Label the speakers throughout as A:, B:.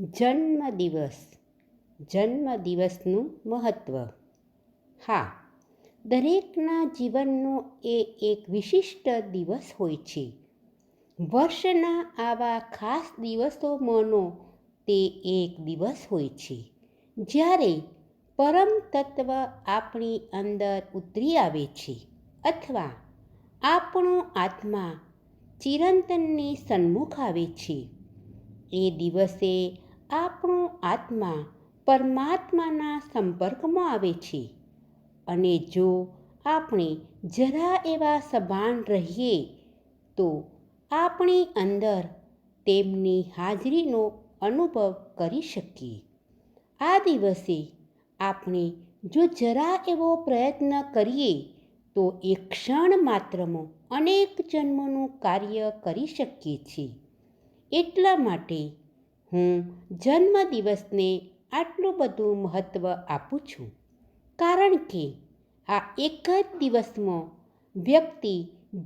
A: જન્મદિવસ. જન્મદિવસનું મહત્ત્વ. હા, દરેકના જીવનનો એ એક વિશિષ્ટ દિવસ હોય છે. વર્ષના આવા ખાસ દિવસોમાંનો તે એક દિવસ હોય છે જ્યારે પરમ તત્વ આપણી અંદર ઉતરી આવે છે અથવા આપણો આત્મા ચિરંતનની સન્મુખ આવે છે. એ દિવસે આપણો આત્મા પરમાત્માના સંપર્કમાં આવે છે અને જો આપણે જરા એવા સભાન રહીએ તો આપણી અંદર તેમની હાજરીનો અનુભવ કરી શકીએ. આ દિવસે આપણે જો જરા એવો પ્રયત્ન કરીએ તો એક ક્ષણ માત્રમાં અનેક જન્મોનું કાર્ય કરી શકીએ છીએ. એટલા માટે હું જન્મદિવસને આટલું બધું મહત્ત્વ આપું છું, કારણ કે આ એક જ દિવસમાં વ્યક્તિ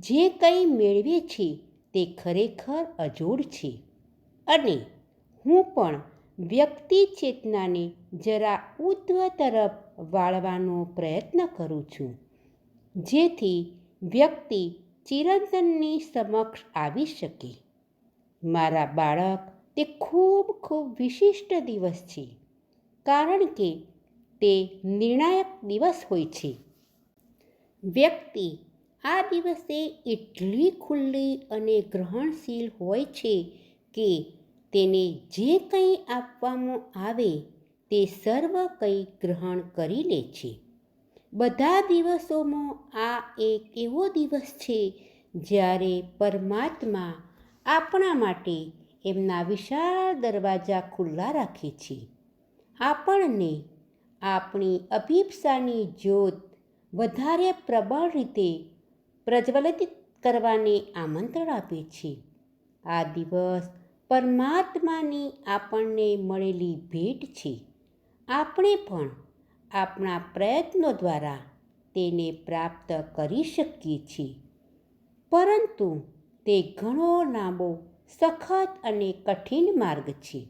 A: જે કંઈ મેળવે છે તે ખરેખર અજોડ છે. અને હું પણ વ્યક્તિ ચેતનાને જરા ઉર્ધ્વ તરફ વાળવાનો પ્રયત્ન કરું છું, જેથી વ્યક્તિ ચિરંતનની સમક્ષ આવી શકે. મારા બાળક, તે ખૂબ ખૂબ વિશિષ્ટ દિવસ છે, કારણ કે તે નિર્ણાયક દિવસ હોય છે. વ્યક્તિ આ દિવસે એટલી ખુલ્લી અને ગ્રહણશીલ હોય છે કે તેને જે કંઈ આપવામાં આવે તે સર્વ કંઈ ગ્રહણ કરી લે છે. બધા દિવસોમાં આ એક એવો દિવસ છે જ્યારે પરમાત્મા આપણા માટે એમના વિશાળ દરવાજા ખુલ્લા રાખે છે. આપણને આપણી અભિપ્સાની જ્યોત વધારે પ્રબળ રીતે પ્રજ્વલિત કરવાને આમંત્રણ આપે છે. આ દિવસ પરમાત્માની આપણને મળેલી ભેટ છે. આપણે પણ આપણા પ્રયત્નો દ્વારા તેને પ્રાપ્ત કરી શકીએ છીએ, પરંતુ તે ઘણો લાંબો, સખત અને કઠિન માર્ગ છે.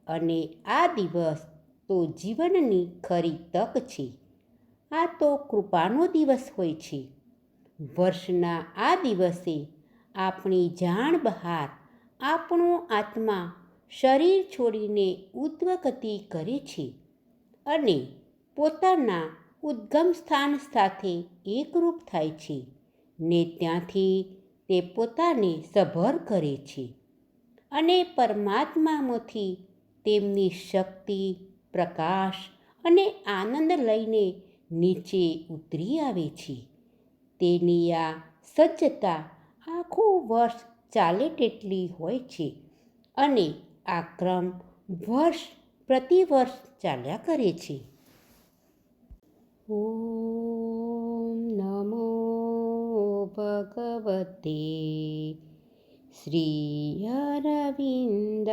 A: અને આ દિવસ તો જીવનની ખરી તક છે. આ તો કૃપાનો દિવસ હોય છે. વર્ષના આ દિવસે આપણી જાણ બહાર આપણો આત્મા શરીર છોડીને ઉદ્ધવગતિ કરે છે અને પોતાના ઉદ્ગમ સ્થાન સાથે એકરૂપ થાય છે ને ત્યાંથી તે પોતાને સભર કરે છે અને પરમાત્મામાંથી તેમની શક્તિ, પ્રકાશ અને આનંદ લઈને નીચે ઉતરી આવે છે. તેની આ સજ્જતા આખું વર્ષ ચાલે તેટલી હોય છે અને આ ક્રમ વર્ષ પ્રતિવર્ષ ચાલ્યા કરે છે. ઓમ નમો ભગવતે શ્રી અરવિંદાય.